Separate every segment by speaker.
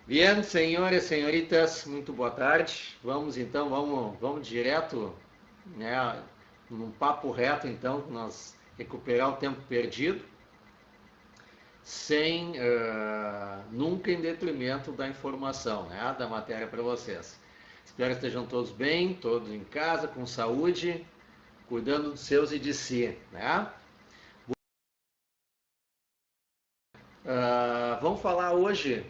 Speaker 1: Bien, senhores e senhoritas, muito boa tarde. Vamos então, vamos direto, né, num papo reto então, nós recuperar o tempo perdido, sem nunca em detrimento da informação, né, da matéria para vocês. Espero que estejam todos bem, todos em casa, com saúde, cuidando dos seus e de si, né? Vamos falar hoje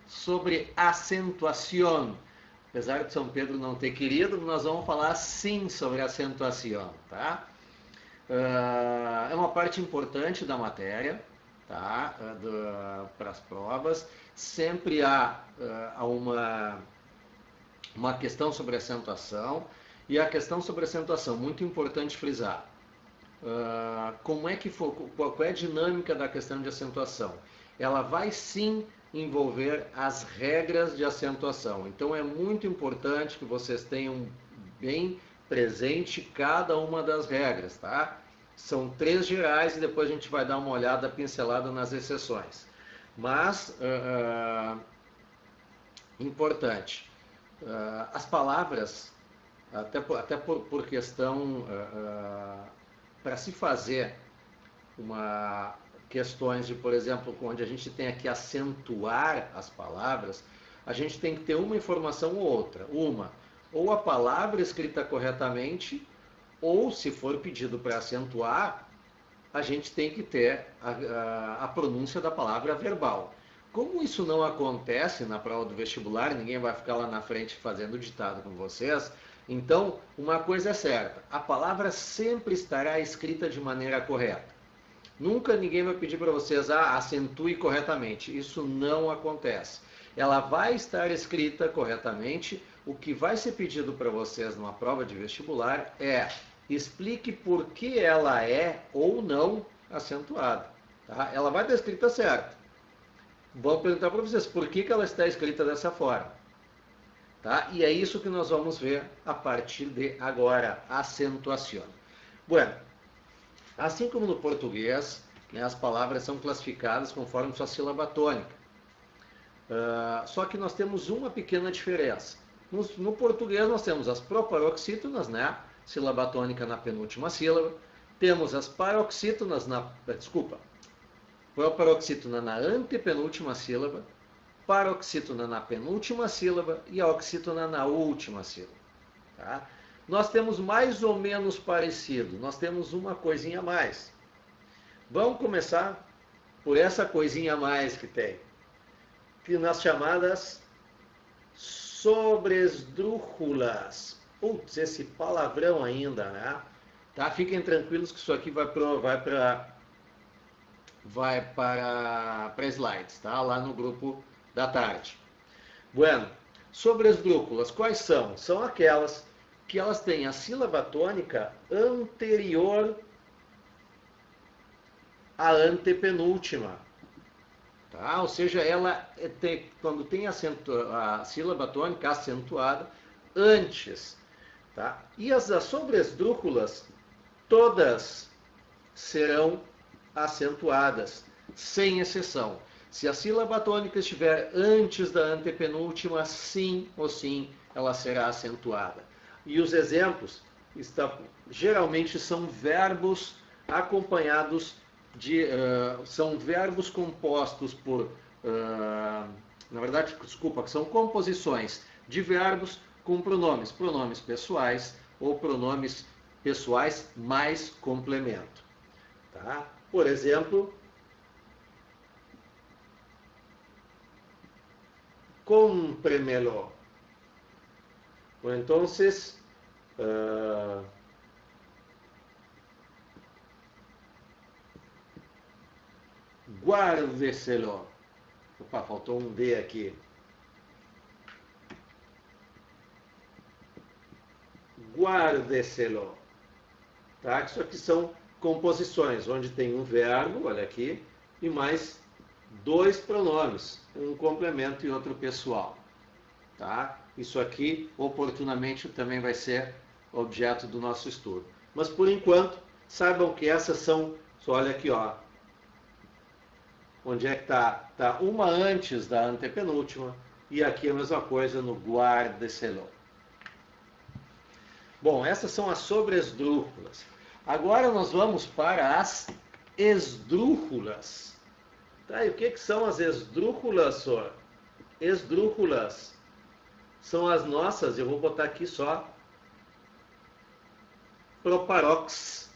Speaker 1: sobre acentuação. Apesar de São Pedro não ter querido, nós vamos falar sim sobre acentuação, tá? É uma parte importante da matéria, tá? Para as provas. Sempre há uma questão sobre acentuação, e a questão sobre acentuação, muito importante frisar. Como é que qual é a dinâmica da questão de acentuação? Ela vai sim envolver as regras de acentuação. Então é muito importante que vocês tenham bem presente cada uma das regras, tá? São 3 gerais e depois a gente vai dar uma olhada pincelada nas exceções. Mas, importante, as palavras, até por questão, para se fazer questões de, por exemplo, onde a gente tem que acentuar as palavras, a gente tem que ter uma informação ou outra. Ou a palavra escrita corretamente, ou se for pedido para acentuar, a gente tem que ter a pronúncia da palavra verbal. Como isso não acontece na prova do vestibular, ninguém vai ficar lá na frente fazendo ditado com vocês, então uma coisa é certa, a palavra sempre estará escrita de maneira correta. Nunca ninguém vai pedir para vocês, acentue corretamente. Isso não acontece. Ela vai estar escrita corretamente. O que vai ser pedido para vocês numa prova de vestibular é explique por que ela é ou não acentuada. Tá? Ela vai estar escrita certa. Vou perguntar para vocês por que ela está escrita dessa forma. Tá? E é isso que nós vamos ver a partir de agora, acentuação. Bueno, assim como no português, né, as palavras são classificadas conforme sua sílaba tônica. Só que nós temos uma pequena diferença. No português nós temos as proparoxítonas, né, sílaba tônica na penúltima sílaba. Temos as paroxítonas proparoxítona na antepenúltima sílaba, paroxítona na penúltima sílaba e a oxítona na última sílaba. Tá? Nós temos mais ou menos parecido, nós temos uma coisinha a mais. Vamos começar por essa coisinha a mais que tem, que nas chamadas sobresdrúxulas. Putz, esse palavrão ainda, né? Tá? Fiquem tranquilos que isso aqui vai para slides, tá? Lá no grupo da tarde. Bueno, sobresdrúxulas, quais são? São aquelas que elas têm a sílaba tônica anterior à antepenúltima. Tá? Ou seja, ela quando tem a sílaba tônica acentuada antes. Tá? E as sobresdrúxulas, todas serão acentuadas, sem exceção. Se a sílaba tônica estiver antes da antepenúltima, sim ou sim, ela será acentuada. E os exemplos geralmente são verbos acompanhados de... são verbos compostos por... na verdade, desculpa, são composições de verbos com pronomes. Pronomes pessoais ou pronomes pessoais mais complemento. Tá? Por exemplo, cómpremelo. Entonces, guárdeselo. Opa, faltou um D aqui. Guárdeselo. Tá? Isso aqui são composições, onde tem um verbo, olha aqui, e mais 2 pronomes, um complemento e outro pessoal. Tá? Isso aqui, oportunamente, também vai ser objeto do nosso estudo. Mas, por enquanto, saibam que essas são, olha aqui, ó, onde é que está? Está uma antes da antepenúltima, E aqui a mesma coisa no guardeselo. Bom, essas são as sobresdrúxulas. Agora nós vamos para as esdrúxulas. Tá, e o que são as esdrúxulas, senhor? Esdrúxulas são as nossas, eu vou botar aqui só, proparox.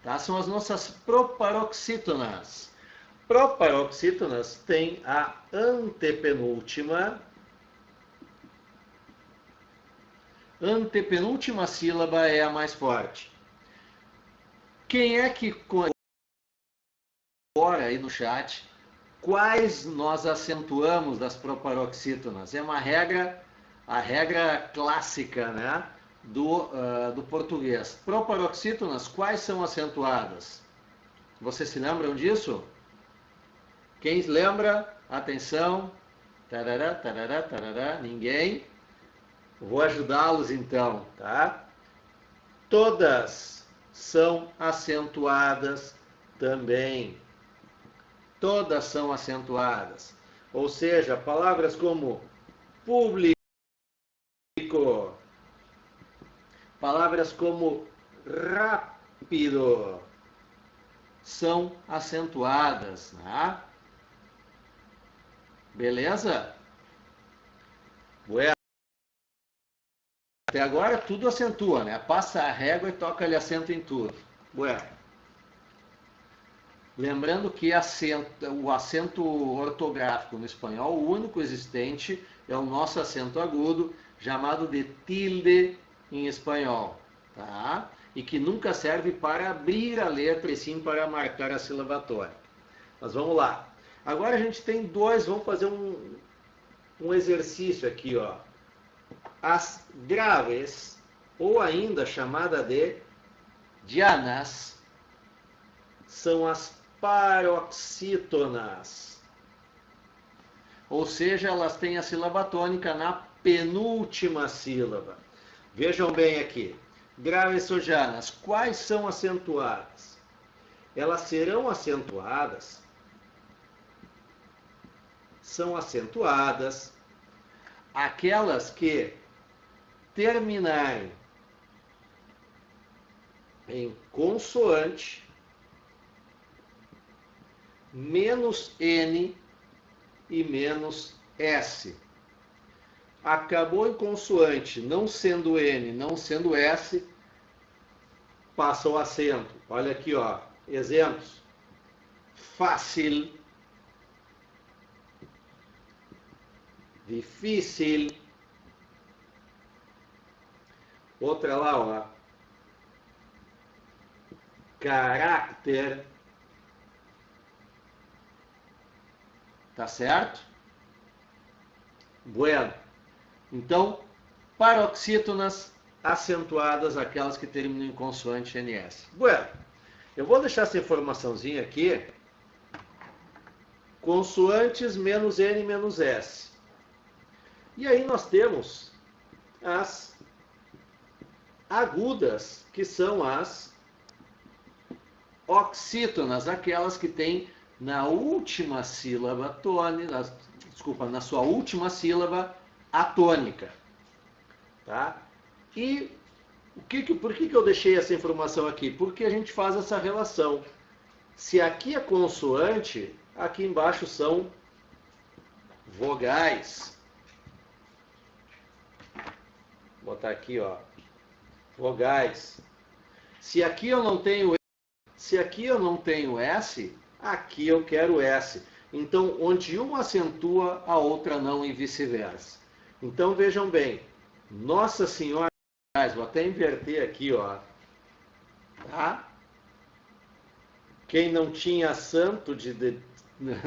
Speaker 1: Tá? São as nossas proparoxítonas. Proparoxítonas tem a antepenúltima sílaba é a mais forte. Quem é que agora aí no chat quais nós acentuamos das proparoxítonas? É uma regra, a regra clássica, né, do português. Proparoxítonas, quais são acentuadas? Vocês se lembram disso? Quem lembra? Atenção. Tarará, tarará, tarará. Ninguém? Vou ajudá-los então, tá? Todas são acentuadas também. Todas são acentuadas. Ou seja, palavras como público, palavras como rápido, são acentuadas, né? Beleza? Bueno. Até agora tudo acentua, né? Passa a régua e toca-lhe acento em tudo. Bueno. Lembrando que o acento ortográfico no espanhol, o único existente, é o nosso acento agudo, chamado de tilde em espanhol, tá? E que nunca serve para abrir a letra, e sim para marcar a sílaba tônica. Mas vamos lá. Agora a gente tem dois, vamos fazer um exercício aqui, ó. As graves, ou ainda chamada de dianas, são as paroxítonas. Ou seja, elas têm a sílaba tônica na penúltima sílaba. Vejam bem aqui. Graves ou dianas, quais são acentuadas? Elas serão acentuadas, são acentuadas aquelas que terminarem em consoante menos N e menos S. Acabou em consoante, não sendo N, não sendo S, passa o acento. Olha aqui, ó, exemplos. Fácil, difícil. Outra lá, ó. Caráter. Tá certo? Bueno. Então, paroxítonas acentuadas, aquelas que terminam em consoante NS. Bueno. Eu vou deixar essa informaçãozinha aqui. Consoantes menos N menos S. E aí nós temos as agudas, que são as oxítonas, aquelas que têm na última sílaba tônica, desculpa, na sua última sílaba a tônica, tá? E por que eu deixei essa informação aqui? Porque a gente faz essa relação. Se aqui é consoante, aqui embaixo são vogais. Vou botar aqui, ó, vogais. Se aqui eu não tenho S, aqui eu quero S. Então, onde uma acentua, a outra não e vice-versa. Então, vejam bem. Nossa Senhora, vou até inverter aqui, ó. Tá? Quem não tinha santo,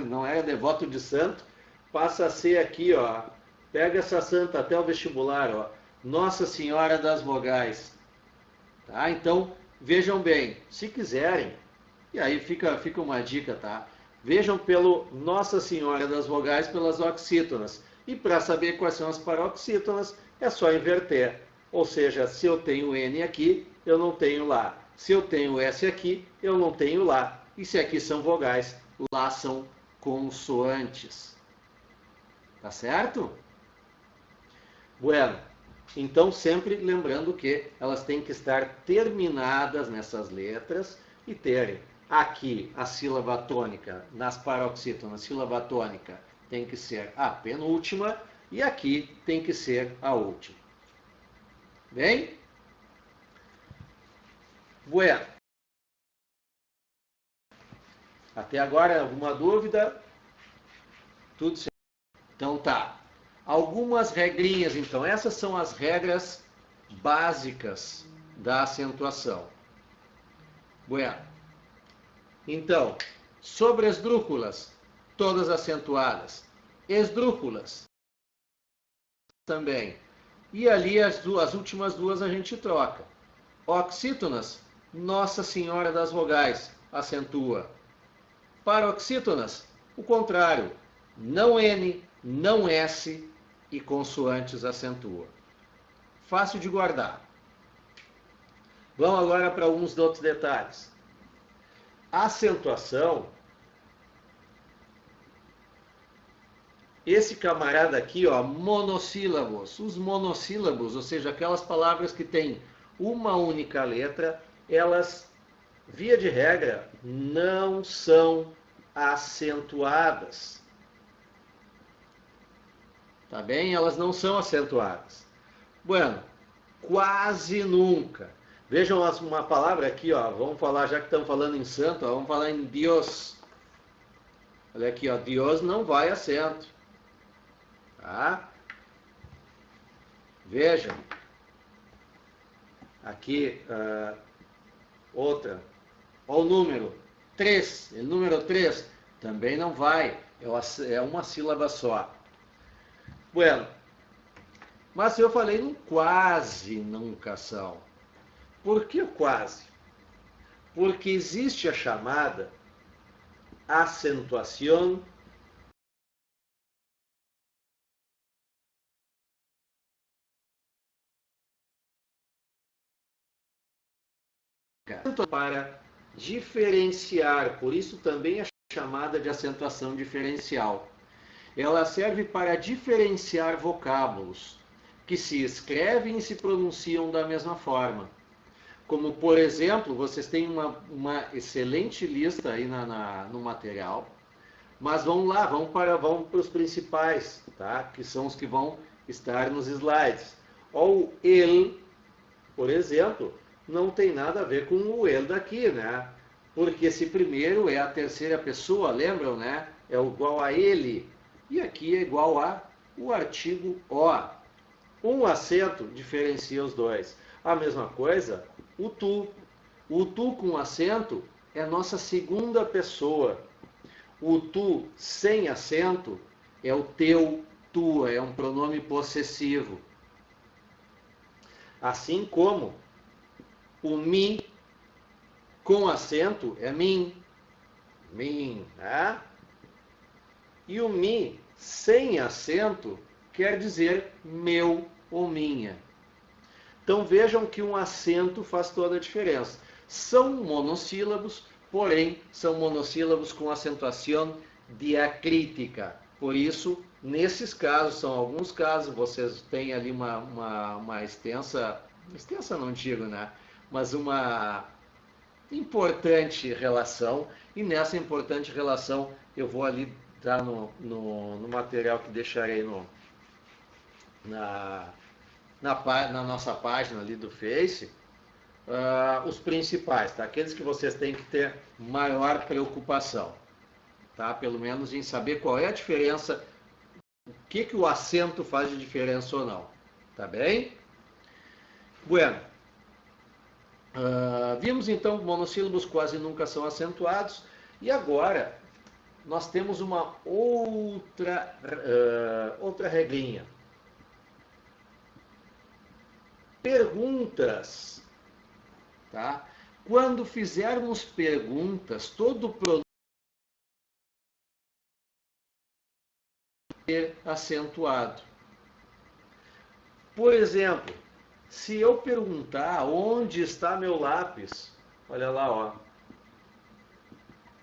Speaker 1: não era devoto de santo, passa a ser aqui, ó. Pega essa santa até o vestibular, ó. Nossa Senhora das Vogais. Tá? Então, vejam bem, se quiserem, e aí fica uma dica, tá? Vejam pelo Nossa Senhora das Vogais pelas oxítonas. E para saber quais são as paroxítonas, é só inverter. Ou seja, se eu tenho N aqui, eu não tenho lá. Se eu tenho S aqui, eu não tenho lá. E se aqui são vogais, lá são consoantes. Tá certo? Bueno, então sempre lembrando que elas têm que estar terminadas nessas letras e terem aqui a sílaba tônica nas paroxítonas, a sílaba tônica tem que ser a penúltima e aqui tem que ser a última. Bem? Bueno. Até agora, alguma dúvida? Tudo certo. Então tá. Algumas regrinhas, então. Essas são as regras básicas da acentuação. Bueno. Então, sobre esdrúxulas, todas acentuadas. Esdrúxulas também. E ali as últimas duas a gente troca. Oxítonas, Nossa Senhora das Vogais, acentua. Paroxítonas, o contrário. Não N, não S e consoantes acentua. Fácil de guardar. Vamos agora para alguns outros detalhes. A acentuação, esse camarada aqui, ó, monossílabos. Os monossílabos, ou seja, aquelas palavras que têm uma única letra, elas, via de regra, não são acentuadas. Tá bem? Elas não são acentuadas. Bueno, quase nunca. Vejam uma palavra aqui, ó. Vamos falar, já que estamos falando em santo, ó, vamos falar em Deus. Olha aqui, ó. Deus não vai acento. Tá? Vejam. Aqui, outra. Olha o número 3. O número 3 também não vai. É uma sílaba só. Bueno, mas eu falei no quase nunca são. Por que quase? Porque existe a chamada acentuação para diferenciar, por isso também é chamada de acentuação diferencial. Ela serve para diferenciar vocábulos que se escrevem e se pronunciam da mesma forma. Como, por exemplo, vocês têm uma excelente lista aí no material, mas vamos lá, vamos para os principais, tá? Que são os que vão estar nos slides. O ele, por exemplo, não tem nada a ver com o ele daqui, né? Porque esse primeiro é a terceira pessoa, lembram, né? É igual a ele. E aqui é igual a o artigo o. Um acento diferencia os dois. A mesma coisa, o tu. O tu com acento é a nossa segunda pessoa. O tu sem acento é o teu, tua, é um pronome possessivo. Assim como o mi com acento é mim, né? E o mi sem acento quer dizer meu ou minha. Então vejam que um acento faz toda a diferença. São monossílabos, porém são monossílabos com acentuação diacrítica. Por isso, nesses casos, são alguns casos, vocês têm ali uma extensa não digo, né? Mas uma importante relação, e nessa importante relação eu vou ali dar no material que deixarei na nossa página ali do Face, os principais, tá? Aqueles que vocês têm que ter maior preocupação, tá? Pelo menos em saber qual é a diferença, o que o acento faz de diferença ou não, tá bem? Bueno, vimos então que monossílabos quase nunca são acentuados, e agora nós temos uma outra regrinha. Perguntas, tá? Quando fizermos perguntas, todo o pronome ser acentuado. Por exemplo, se eu perguntar onde está meu lápis, olha lá, ó.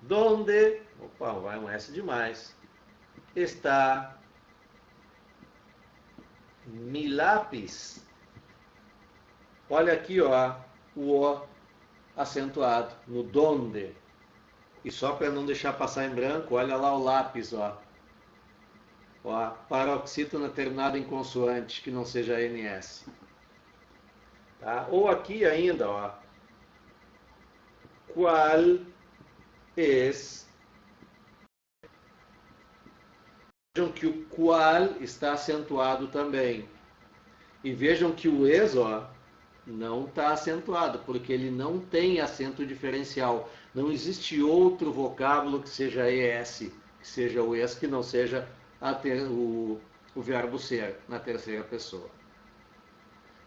Speaker 1: Donde, opa, vai um S demais. Está mi lápis. Olha aqui, ó, o O acentuado no donde. E só para não deixar passar em branco, olha lá o lápis, ó. Ó, paroxítona terminada em consoante, que não seja NS. Tá? Ou aqui ainda, ó. Qual es. Vejam que o qual está acentuado também. E vejam que o es, ó, não está acentuado, porque ele não tem acento diferencial. Não existe outro vocábulo que seja ES, que seja o es, que não seja o verbo ser na terceira pessoa.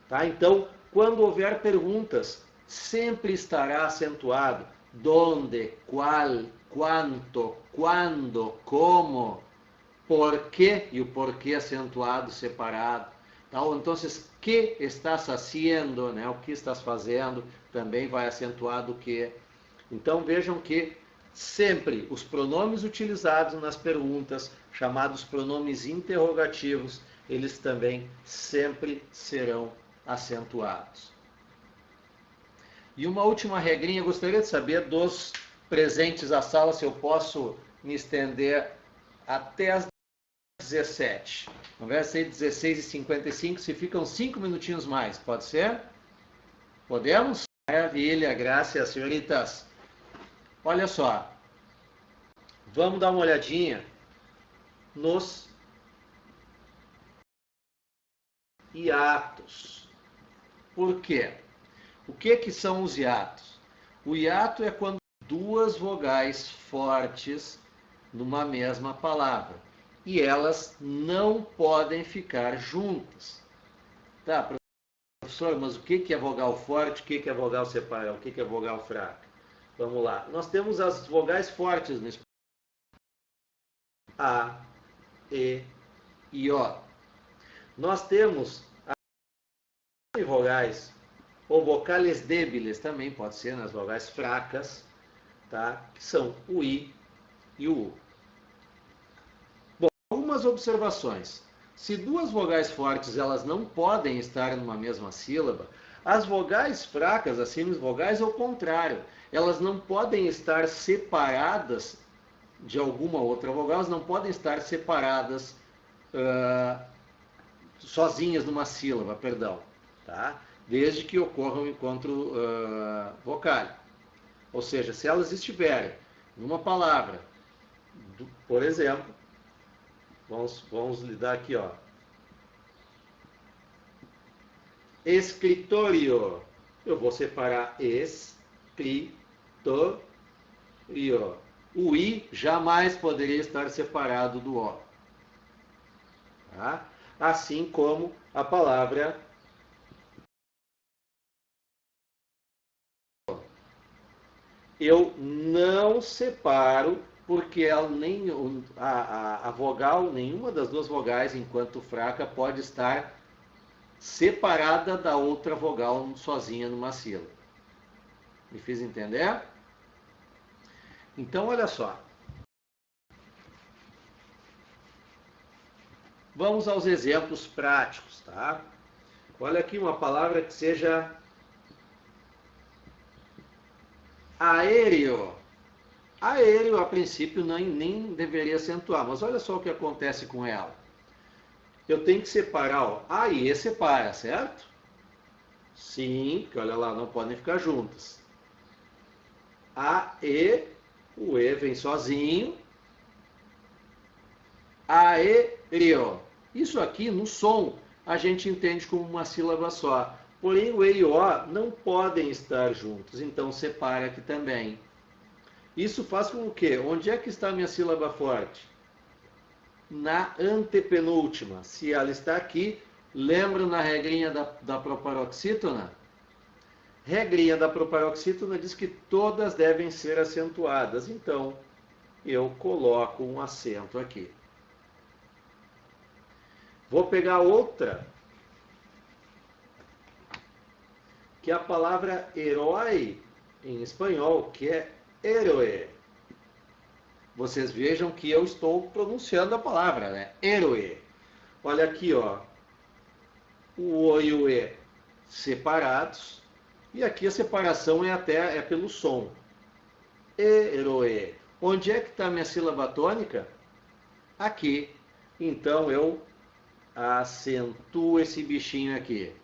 Speaker 1: Tá? Então, quando houver perguntas, sempre estará acentuado. Donde, qual, quanto, quando, como, por quê, e o porquê acentuado, separado. Tá? Então, que estás haciendo, né? O que estás fazendo, também vai acentuado o que. Então, vejam que sempre os pronomes utilizados nas perguntas, chamados pronomes interrogativos, eles também sempre serão acentuados. E uma última regrinha, eu gostaria de saber dos presentes à sala, se eu posso me estender até as 17. Conversa aí 16h55, se ficam 5 minutinhos mais, pode ser? Podemos? Maravilha, graças, senhoritas. Olha só, vamos dar uma olhadinha nos hiatos. Por quê? O que são os hiatos? O hiato é quando duas vogais fortes numa mesma palavra e elas não podem ficar juntas. Tá, professor, mas o que é vogal forte, o que é vogal separada, o que é vogal fraca? Vamos lá. Nós temos as vogais fortes no espanhol. A, E, I, O. Nós temos as vogais, ou vocales débiles também pode ser, nas vogais fracas, tá? Que são o I e o U. Bom, algumas observações. Se duas vogais fortes elas não podem estar numa mesma sílaba, as vogais fracas, as semivogais, ao contrário, elas não podem estar separadas de alguma outra vogal, elas não podem estar separadas sozinhas numa sílaba, perdão, tá? Desde que ocorra um encontro vocal. Ou seja, se elas estiverem numa palavra, por exemplo, vamos lidar aqui, ó. Escritório. Eu vou separar escritório. O I jamais poderia estar separado do O. Tá? Assim como a palavra eu não separo, porque ela nem, a vogal, nenhuma das duas vogais, enquanto fraca, pode estar separada da outra vogal sozinha numa sílaba. Me fiz entender? Então, olha só. Vamos aos exemplos práticos, tá? Olha aqui uma palavra que seja aéreo. Aéreo, a princípio, nem deveria acentuar, mas olha só o que acontece com ela. Eu tenho que separar, ó, A e E separa, certo? Sim, porque olha lá, não podem ficar juntas. A, E, o E vem sozinho. Aéreo. Isso aqui, no som, a gente entende como uma sílaba só. Porém, o E e o O não podem estar juntos, então separa aqui também. Isso faz com o quê? Onde é que está a minha sílaba forte? Na antepenúltima. Se ela está aqui, lembra na regrinha da proparoxítona? Regrinha da proparoxítona diz que todas devem ser acentuadas. Então, eu coloco um acento aqui. Vou pegar outra, que é a palavra herói em espanhol, que é héroe. Vocês vejam que eu estou pronunciando a palavra, né? Héroe. Olha aqui, ó. o O e o E separados, e aqui a separação é pelo som. Eroe. Onde é que está a minha sílaba tônica? Aqui. Então eu acentuo esse bichinho aqui.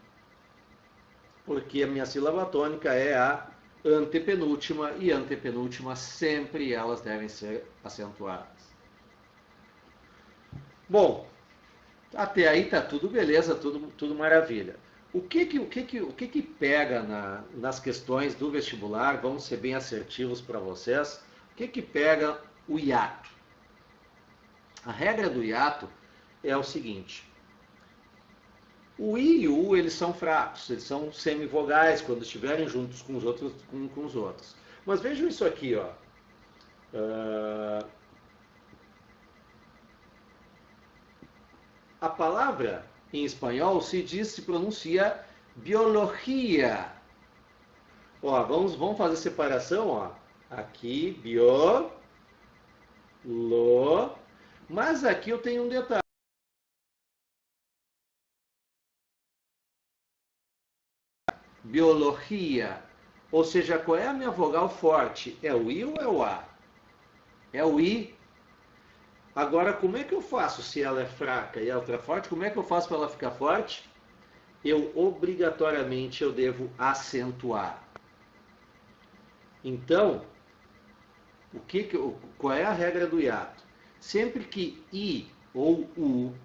Speaker 1: Porque a minha sílaba tônica é a antepenúltima, e antepenúltima sempre elas devem ser acentuadas. Bom, até aí tá tudo beleza, tudo maravilha. O que pega nas questões do vestibular? Vamos ser bem assertivos para vocês. O que pega o hiato? A regra do hiato é o seguinte: o I e o U, eles são fracos, eles são semivogais quando estiverem juntos com os outros. Mas vejam isso aqui, ó. A palavra em espanhol se pronuncia biologia. Ó, vamos fazer separação, ó. Aqui, mas aqui eu tenho um detalhe. Biologia. Ou seja, qual é a minha vogal forte? É o I ou é o A? É o I. Agora, como é que eu faço se ela é fraca e a outra é forte? Como é que eu faço para ela ficar forte? Obrigatoriamente eu devo acentuar. Então, qual é a regra do hiato? Sempre que I ou U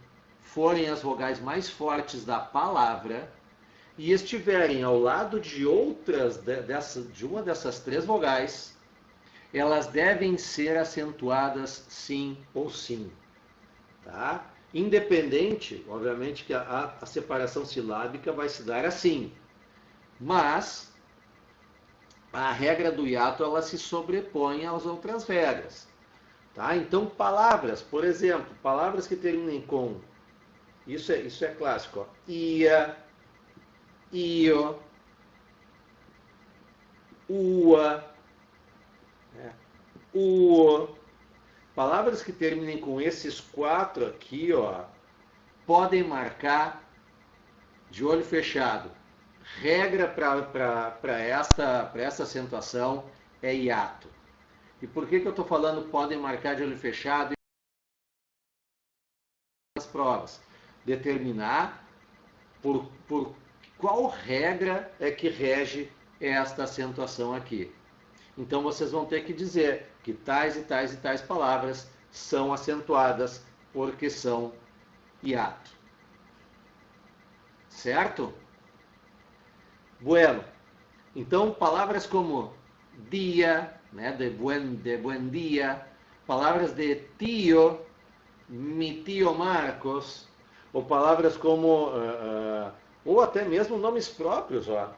Speaker 1: forem as vogais mais fortes da palavra e estiverem ao lado de uma dessas três vogais, elas devem ser acentuadas sim ou sim. Tá? Independente, obviamente, que a separação silábica vai se dar assim. Mas a regra do hiato ela se sobrepõe às outras regras. Tá? Então, palavras, por exemplo, palavras que terminem com, isso é clássico, ó, ia, io, ua, uo. Palavras que terminem com esses quatro aqui, ó, podem marcar de olho fechado. Regra para essa acentuação é hiato. E por que eu estou falando podem marcar de olho fechado nas provas? Determinar por qual regra é que rege esta acentuação aqui. Então vocês vão ter que dizer que tais e tais e tais palavras são acentuadas porque são hiato. Certo? Bueno. Então, palavras como dia, né, de buen dia, palavras de tio, mi tio Marcos, ou palavras como, ou até mesmo nomes próprios, ó.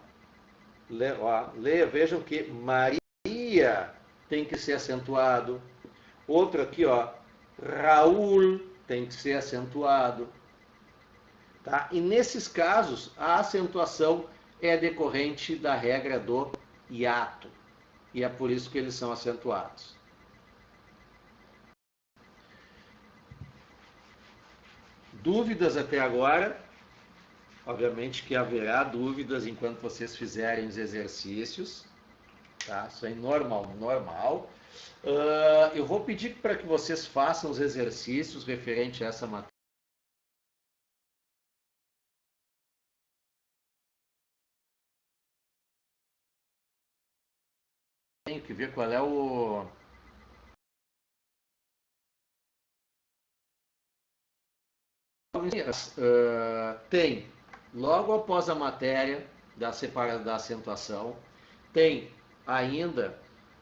Speaker 1: Vejam que Maria tem que ser acentuado. Outro aqui, ó, Raul tem que ser acentuado. Tá? E nesses casos, a acentuação é decorrente da regra do hiato. E é por isso que eles são acentuados. Dúvidas até agora? Obviamente que haverá dúvidas enquanto vocês fizerem os exercícios. Tá? Isso é normal. Eu vou pedir para que vocês façam os exercícios referente a essa matéria. Tenho que ver qual é o... Tem, logo após a matéria da acentuação, tem ainda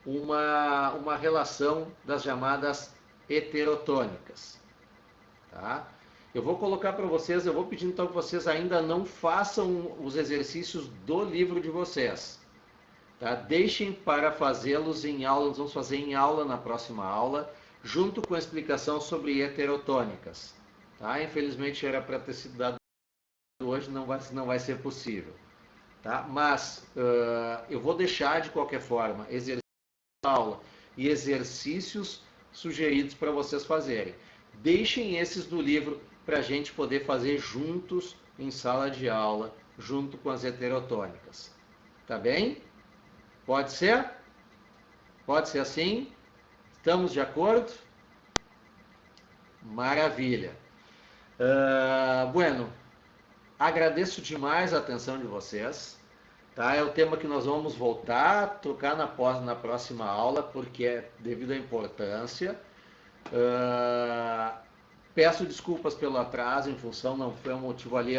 Speaker 1: uma relação das chamadas heterotônicas. Tá? Eu vou colocar para vocês, eu vou pedir então que vocês ainda não façam os exercícios do livro de vocês. Tá? Deixem para fazê-los em aula, nós vamos fazer em aula na próxima aula, junto com a explicação sobre heterotônicas. Tá? Infelizmente era para ter sido dado hoje, não vai ser possível. Tá? Mas eu vou deixar de qualquer forma exercícios da aula e exercícios sugeridos para vocês fazerem. Deixem esses do livro para a gente poder fazer juntos em sala de aula, junto com as heterotônicas. Tá bem? Pode ser? Pode ser assim? Estamos de acordo? Maravilha. Bueno, agradeço demais a atenção de vocês. Tá? É o tema que nós vamos voltar a trocar na próxima aula, porque é devido à importância. Peço desculpas pelo atraso, em função, não foi um motivo ali.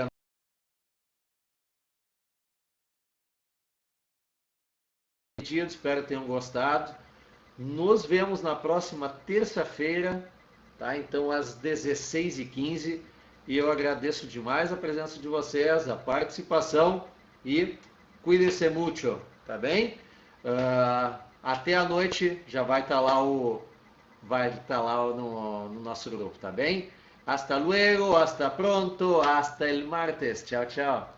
Speaker 1: Espero que tenham gostado. Nos vemos na próxima terça-feira, tá? Então às 16h15. E eu agradeço demais a presença de vocês, a participação e cuide-se muito, tá bem? Até a noite já vai estar lá no nosso grupo, tá bem? Hasta luego, hasta pronto, hasta el martes. Tchau, tchau.